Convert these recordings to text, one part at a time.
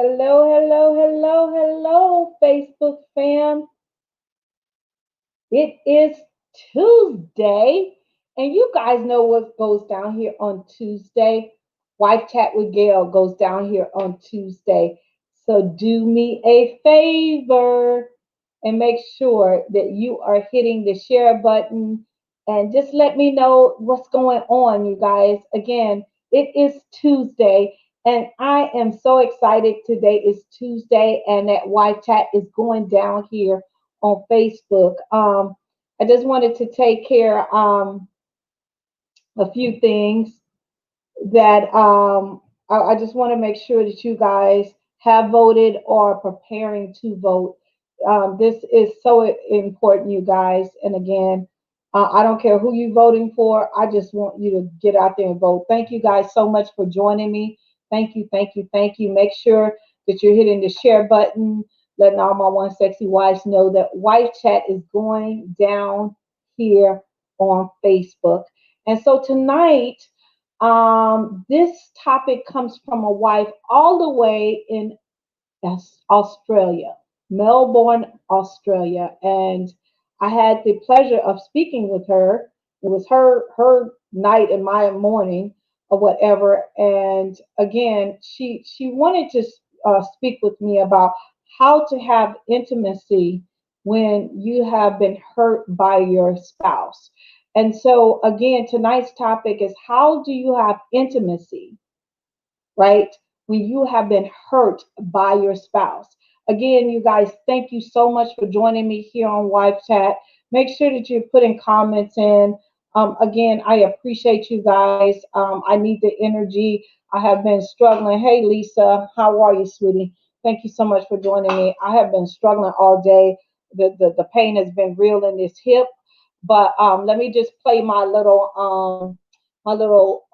Hello, hello, hello, hello, Facebook fam. It is Tuesday, and you guys know what goes down here on Tuesday. Wife Chat with Gail goes down here on Tuesday. So do me a favor and make sure that you are hitting the share button and just let me know what's going on, you guys. Again, it is Tuesday, and I am so excited. Today is Tuesday, and that Wife Chat is going down here on Facebook. I just wanted to take care a few things that I just want to make sure that you guys have voted or are preparing to vote. This is so important, you guys. And again, I don't care who you're voting for. I just want you to get out there and vote. Thank you guys so much for joining me. Thank you, thank you, thank you. Make sure that you're hitting the share button, letting all my one sexy wives know that Wife Chat is going down here on Facebook. And so tonight, this topic comes from a wife all the way in Australia, Melbourne, Australia, and I had the pleasure of speaking with her. It was her night and my morning or whatever. And again, she wanted to speak with me about how to have intimacy when you have been hurt by your spouse. And so again, tonight's topic is how do you have intimacy, right? When you have been hurt by your spouse. Again, you guys, thank you so much for joining me here on Wife Chat. Make sure that you're putting comments in. Again, I appreciate you guys. I need the energy. I have been struggling. Hey, Lisa, how are you, sweetie? Thank you so much for joining me. I have been struggling all day. The pain has been real in this hip. But let me just play my little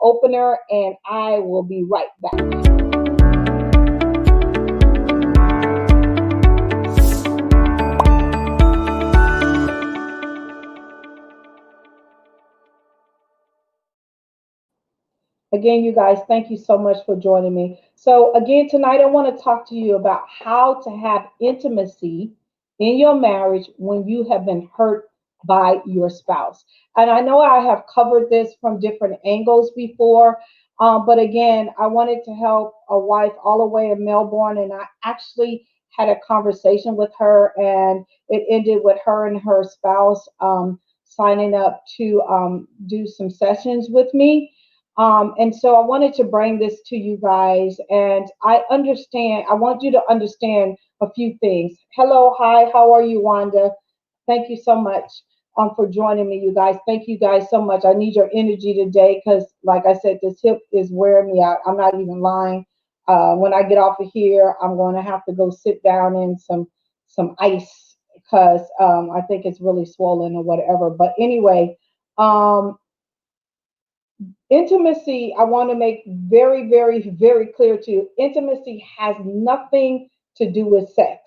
opener, and I will be right back. Again, you guys, thank you so much for joining me. So, again, tonight I want to talk to you about how to have intimacy in your marriage when you have been hurt by your spouse. And I know I have covered this from different angles before, but again, I wanted to help a wife all the way in Melbourne, and I actually had a conversation with her, and it ended with her and her spouse signing up to do some sessions with me. And so I wanted to bring this to you guys. And I want you to understand a few things. Hello, hi, how are you, Wanda? Thank you so much for joining me, you guys. Thank you guys so much. I need your energy today because, like I said, this hip is wearing me out. I'm not even lying. When I get off of here, I'm going to have to go sit down in some ice because I think it's really swollen or whatever. But anyway, um, intimacy, I want to make very, very, very clear to you. Intimacy has nothing to do with sex,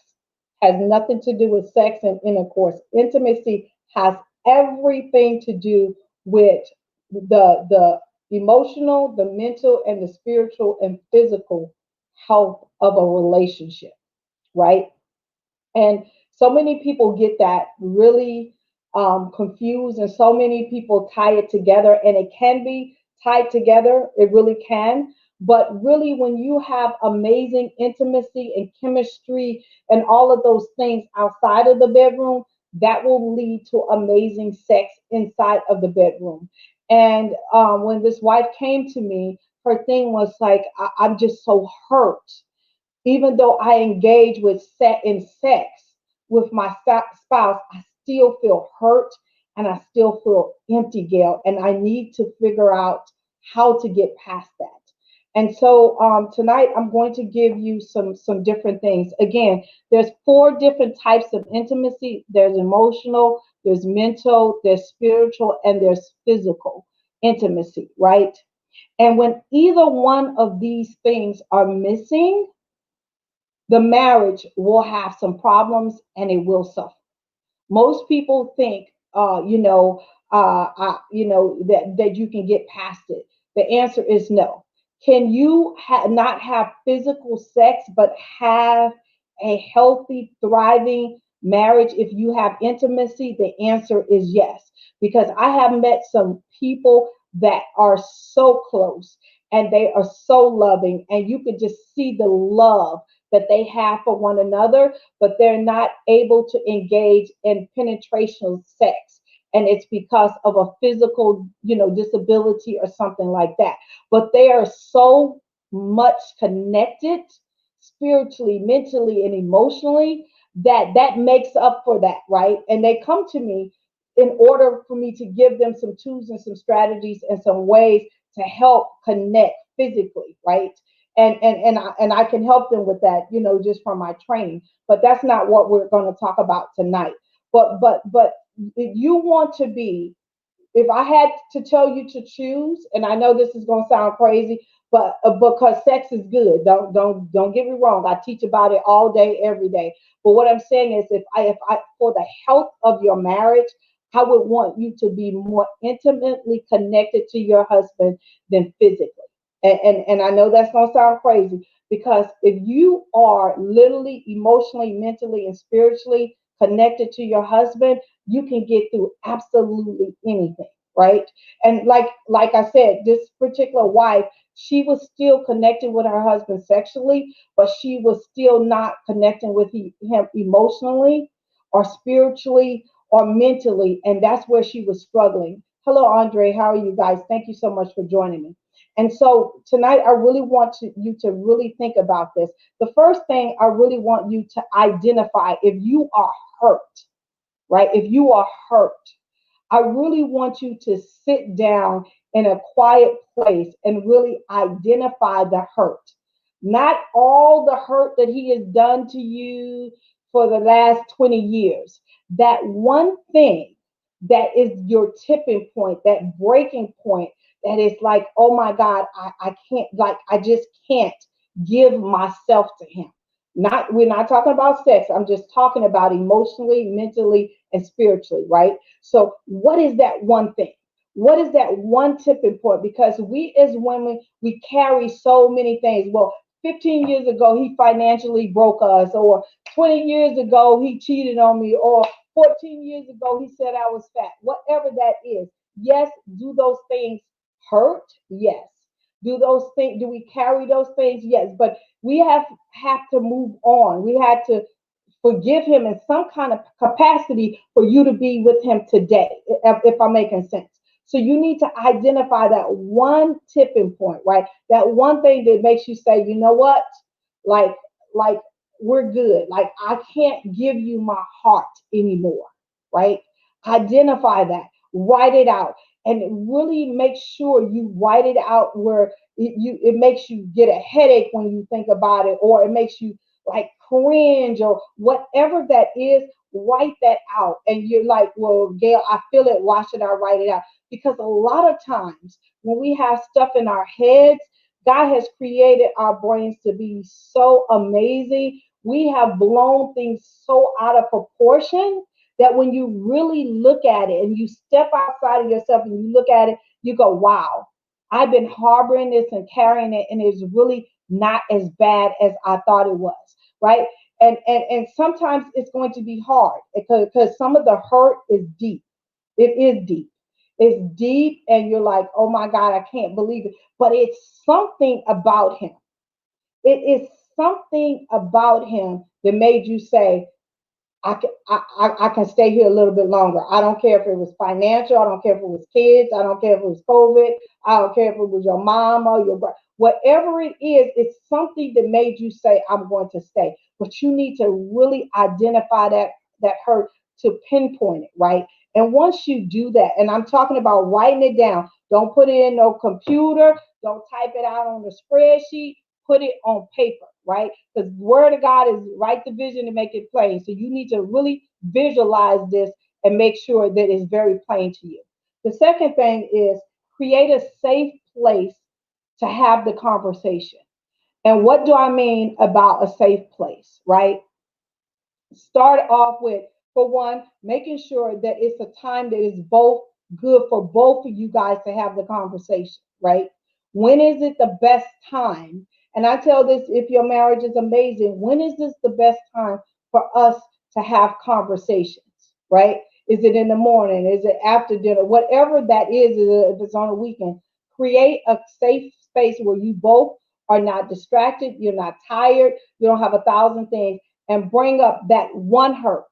has nothing to do with sex and intercourse. Intimacy has everything to do with the emotional, the mental, and the spiritual and physical health of a relationship, right? And so many people get that really confused, and so many people tie it together, and it can be tied together. It really can. But really, when you have amazing intimacy and chemistry and all of those things outside of the bedroom, that will lead to amazing sex inside of the bedroom. And when this wife came to me, her thing was like, I'm just so hurt even though I engage with in sex with my spouse, I still feel hurt and I still feel empty, Gail. And I need to figure out how to get past that. And so tonight I'm going to give you some different things. Again, there's four different types of intimacy. There's emotional, there's mental, there's spiritual, and there's physical intimacy, right? And when either one of these things are missing, the marriage will have some problems and it will suffer. Most people think, that you can get past it. The answer is no. Can you not have physical sex but have a healthy, thriving marriage if you have intimacy? The answer is yes. Because I have met some people that are so close and they are so loving, and you could just see the love that they have for one another, but they're not able to engage in penetrational sex. And it's because of a physical, disability or something like that, but they are so much connected spiritually, mentally, and emotionally that that makes up for that, right? And they come to me in order for me to give them some tools and some strategies and some ways to help connect physically, right? And I can help them with that, just from my training. But that's not what we're going to talk about tonight. But if you want to be, if I had to tell you to choose, and I know this is going to sound crazy, but because sex is good, don't get me wrong. I teach about it all day, every day. But what I'm saying is, if I for the health of your marriage, I would want you to be more intimately connected to your husband than physically. And I know that's going to sound crazy, because if you are literally, emotionally, mentally, and spiritually connected to your husband, you can get through absolutely anything, right? And like I said, this particular wife, she was still connected with her husband sexually, but she was still not connecting with him emotionally or spiritually or mentally, and that's where she was struggling. Hello, Andre. How are you guys? Thank you so much for joining me. And so tonight, I really want you to really think about this. The first thing I really want you to identify, if you are hurt, right? If you are hurt, I really want you to sit down in a quiet place and really identify the hurt. Not all the hurt that he has done to you for the last 20 years. That one thing that is your tipping point, that breaking point, that is like, oh my God, I can't, like, I just can't give myself to him. We're not talking about sex. I'm just talking about emotionally, mentally, and spiritually, right? So, what is that one thing? What is that one tipping point? Because we as women, we carry so many things. Well, 15 years ago, he financially broke us, or 20 years ago, he cheated on me, or 14 years ago, he said I was fat. Whatever that is. Yes, do those things hurt? Yes. Do those things, do we carry those things? Yes. But we have to move on. We had to forgive him in some kind of capacity for you to be with him today, if I'm making sense. So you need to identify that one tipping point, right? That one thing that makes you say, you know what? Like, like we're good. Like, I can't give you my heart anymore, right? Identify that, write it out, and really make sure you write it out where it makes you get a headache when you think about it, or it makes you like cringe, or whatever that is. Write that out, and you're like, well, Gail, I feel it. Why should I write it out? Because a lot of times when we have stuff in our heads, God has created our brains to be so amazing. We have blown things so out of proportion that when you really look at it and you step outside of yourself and you look at it, you go, wow, I've been harboring this and carrying it, and it's really not as bad as I thought it was, right? And sometimes it's going to be hard, because some of the hurt is deep. It is deep. It's deep, and you're like, oh my God, I can't believe it. But it's something about him. It is something about him that made you say, I can stay here a little bit longer. I don't care if it was financial. I don't care if it was kids. I don't care if it was COVID. I don't care if it was your mom or your brother. Whatever it is, it's something that made you say, I'm going to stay. But you need to really identify that hurt, to pinpoint it, right? And once you do that, and I'm talking about writing it down, don't put it in no computer, don't type it out on the spreadsheet, put it on paper, right? Because the word of God is write the vision and make it plain. So you need to really visualize this and make sure that it's very plain to you. The second thing is create a safe place to have the conversation. And what do I mean about a safe place, right? Start off with, for one, making sure that it's a time that is both good for both of you guys to have the conversation, right? When is it the best time? And I tell this, if your marriage is amazing, when is this the best time for us to have conversations, right? Is it in the morning? Is it after dinner? Whatever that is, if it's on a weekend, create a safe space where you both are not distracted, you're not tired, you don't have a thousand things, and bring up that one hurt.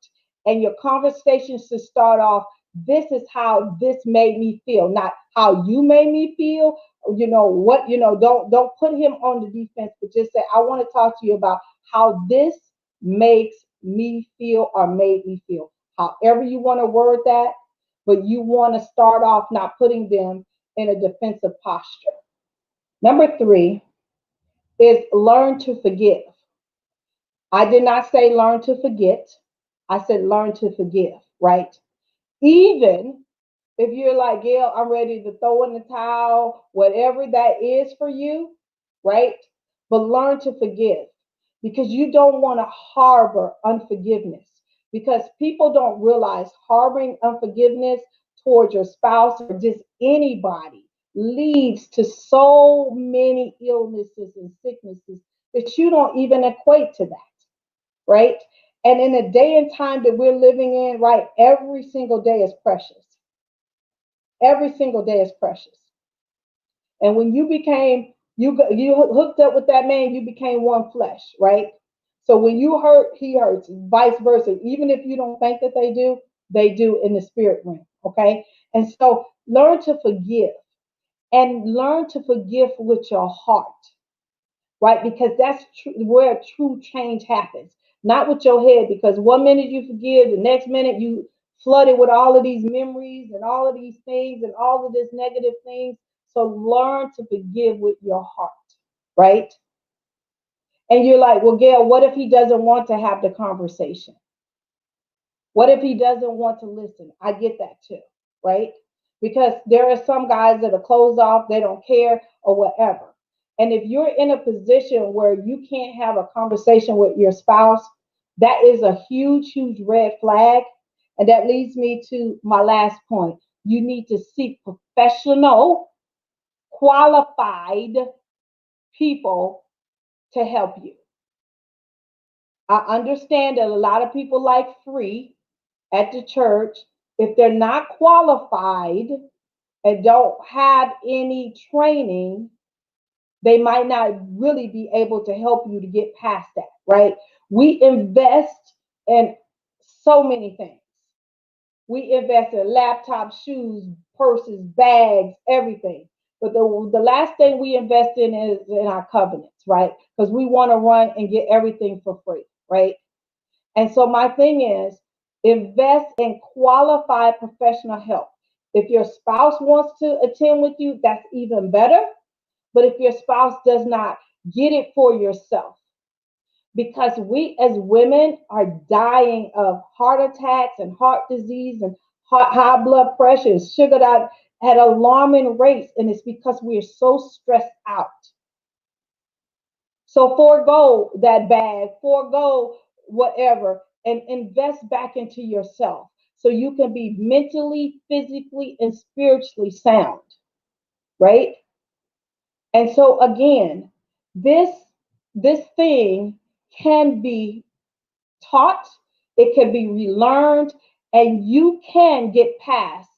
And your conversations to start off, this is how this made me feel, not how you made me feel. Don't put him on the defense, but just say, I want to talk to you about how this makes me feel or made me feel. However you want to word that, but you want to start off not putting them in a defensive posture. Number three is learn to forgive. I did not say learn to forget. I said learn to forgive, right? Even if you're like, Gail, I'm ready to throw in the towel, whatever that is for you, right? But learn to forgive because you don't want to harbor unforgiveness because people don't realize harboring unforgiveness towards your spouse or just anybody leads to so many illnesses and sicknesses that you don't even equate to that, right? And in the day and time that we're living in, right, every single day is precious. Every single day is precious. And when you hooked up with that man, you became one flesh, right? So when you hurt, he hurts, vice versa. Even if you don't think that they do in the spirit realm, okay? And so learn to forgive and learn to forgive with your heart, right? Because that's where true change happens, not with your head. Because one minute you forgive, the next minute you flooded with all of these memories and all of these things and all of this negative things. So learn to forgive with your heart, right? And you're like, well, Gail, what if he doesn't want to have the conversation? What if he doesn't want to listen? I get that too, right? Because there are some guys that are closed off, they don't care or whatever. And if you're in a position where you can't have a conversation with your spouse, that is a huge, huge red flag. And that leads me to my last point. You need to seek professional, qualified people to help you. I understand that a lot of people like free at the church. If they're not qualified and don't have any training, they might not really be able to help you to get past that, right? We invest in so many things. We invest in laptops, shoes, purses, bags, everything. But the last thing we invest in is in our covenants, right? Because we want to run and get everything for free, right? And so my thing is invest in qualified professional help. If your spouse wants to attend with you, that's even better. But if your spouse does not, get it for yourself. Because we as women are dying of heart attacks and heart disease and high blood pressure and sugar at alarming rates. And it's because we are so stressed out. So forego that bag, forego whatever, and invest back into yourself so you can be mentally, physically, and spiritually sound, right? And so again, this this thing can be taught, it can be relearned, and you can get past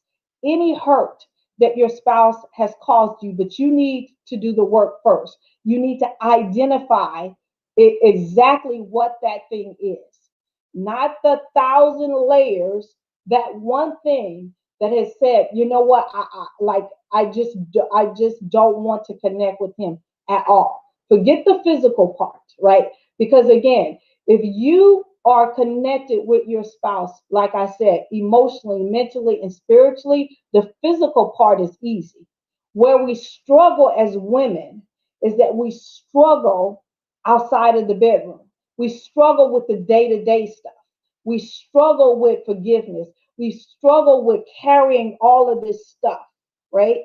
any hurt that your spouse has caused you, but you need to do the work first. You need to identify exactly what that thing is, not the thousand layers, that one thing that has said, you know what, I just don't want to connect with him at all. Forget the physical part, right? Because again, if you are connected with your spouse, like I said, emotionally, mentally, and spiritually, the physical part is easy. Where we struggle as women is that we struggle outside of the bedroom. We struggle with the day to day stuff. We struggle with forgiveness. We struggle with carrying all of this stuff, right?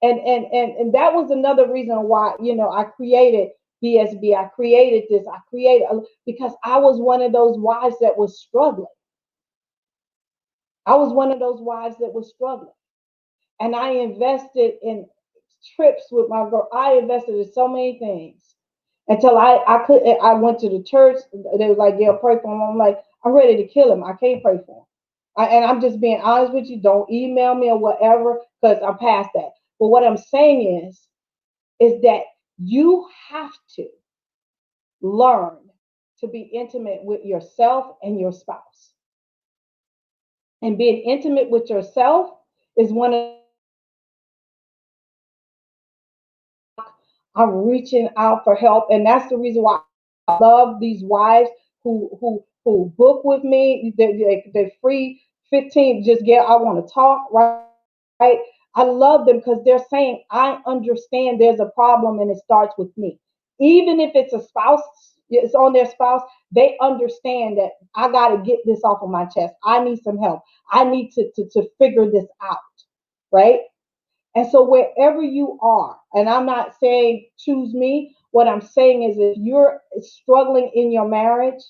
And that was another reason why, I created BSB. I created this. I created because I was one of those wives that was struggling. I was one of those wives that was struggling. And I invested in trips with my girl. I invested in so many things until I could. I went to the church. They was like, "Yeah, pray for him." I'm like, I'm ready to kill him. I can't pray for him. And I'm just being honest with you. Don't email me or whatever because I'm past that. But what I'm saying is that you have to learn to be intimate with yourself and your spouse. And being intimate with yourself is one of I'm reaching out for help, and that's the reason why I love these wives who book with me. They're free 15. Just get. I want to talk, right? I love them because they're saying I understand there's a problem and it starts with me. Even if it's a spouse, it's on their spouse. They understand that I got to get this off of my chest. I need some help. I need to figure this out, right? And so wherever you are, and I'm not saying choose me, what I'm saying is if you're struggling in your marriage,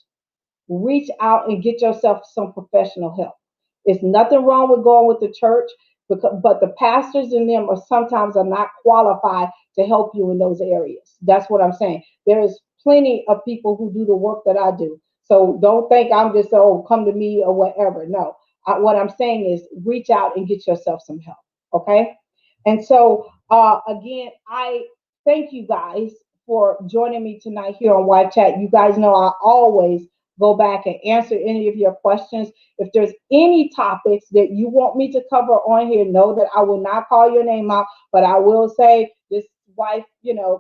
reach out and get yourself some professional help. It's nothing wrong with going with the church, but the pastors in them are sometimes are not qualified to help you in those areas. That's what I'm saying. There is plenty of people who do the work that I do. So don't think I'm just, oh, come to me or whatever. No, what I'm saying is reach out and get yourself some help. Okay. And so, again, I thank you guys for joining me tonight here on Wife Chat. You guys know I always go back and answer any of your questions. If there's any topics that you want me to cover on here, know that I will not call your name out, but I will say this wife,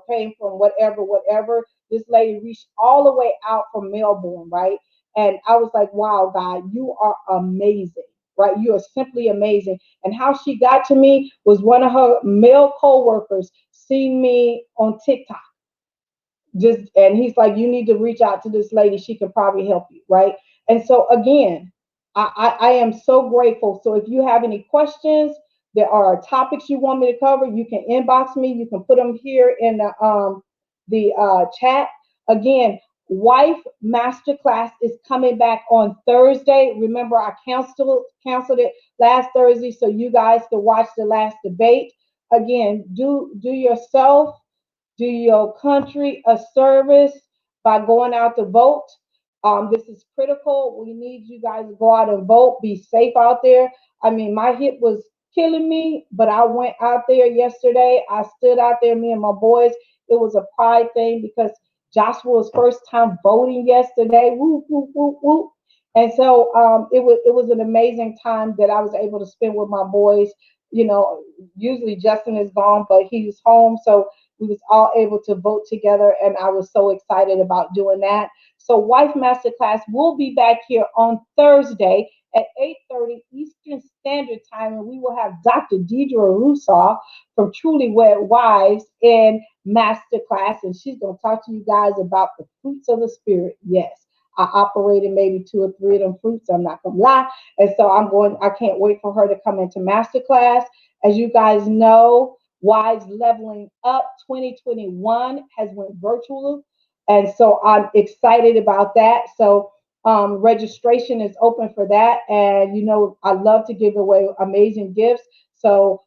came from whatever, whatever. This lady reached all the way out from Melbourne, right? And I was like, wow, God, you are amazing, right? You are simply amazing. And how she got to me was one of her male co-workers seen me on TikTok, just and he's like, you need to reach out to this lady, she can probably help you, right? And so again, I am so grateful. So if you have any questions, there are topics you want me to cover, you can inbox me, you can put them here in the chat. Again, wife masterclass is coming back on Thursday. Remember, I canceled it last Thursday so you guys can watch the last debate. Again, do yourself, do your country a service by going out to vote. This is critical. We need you guys to go out and vote. Be safe out there. I mean, my hip was killing me, but I went out there yesterday. I stood out there, me and my boys. It was a pride thing because Joshua's first time voting yesterday. Woo, woo, woo, woo. And so it was an amazing time that I was able to spend with my boys. Usually Justin is gone, but he's home, so we was all able to vote together, and I was so excited about doing that. So Wife Masterclass will be back here on Thursday at 8:30 Eastern Standard Time, and we will have Dr. Deidre Russo from Truly Wed Wives in Masterclass, and she's going to talk to you guys about the fruits of the Spirit. Yes, I operated maybe two or three of them fruits. I'm not going to lie. And so I can't wait for her to come into Masterclass. As you guys know, Wives Leveling Up 2021 has went virtual, and so I'm excited about that. So registration is open for that, and I love to give away amazing gifts. So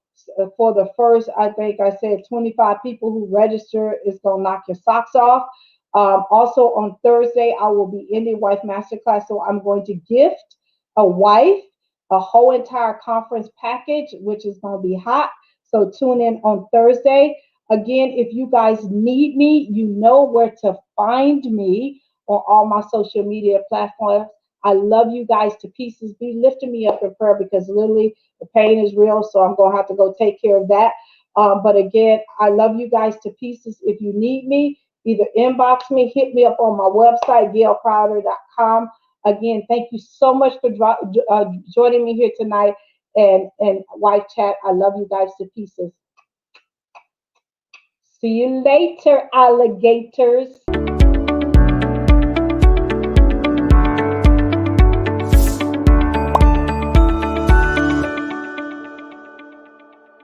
for the first, I think I said 25 people who register is gonna knock your socks off. Also on Thursday, I will be in the Wife Masterclass, so I'm going to gift a wife a whole entire conference package, which is going to be hot. So tune in on Thursday. Again, if you guys need me, you know where to find me on all my social media platforms. I love you guys to pieces. Be lifting me up in prayer because literally the pain is real. So I'm going to have to go take care of that. But again, I love you guys to pieces. If you need me, either inbox me, hit me up on my website, gailcrowder.com. Again, thank you so much for joining me here tonight and Wife Chat. I love you guys to pieces. See you later, alligators.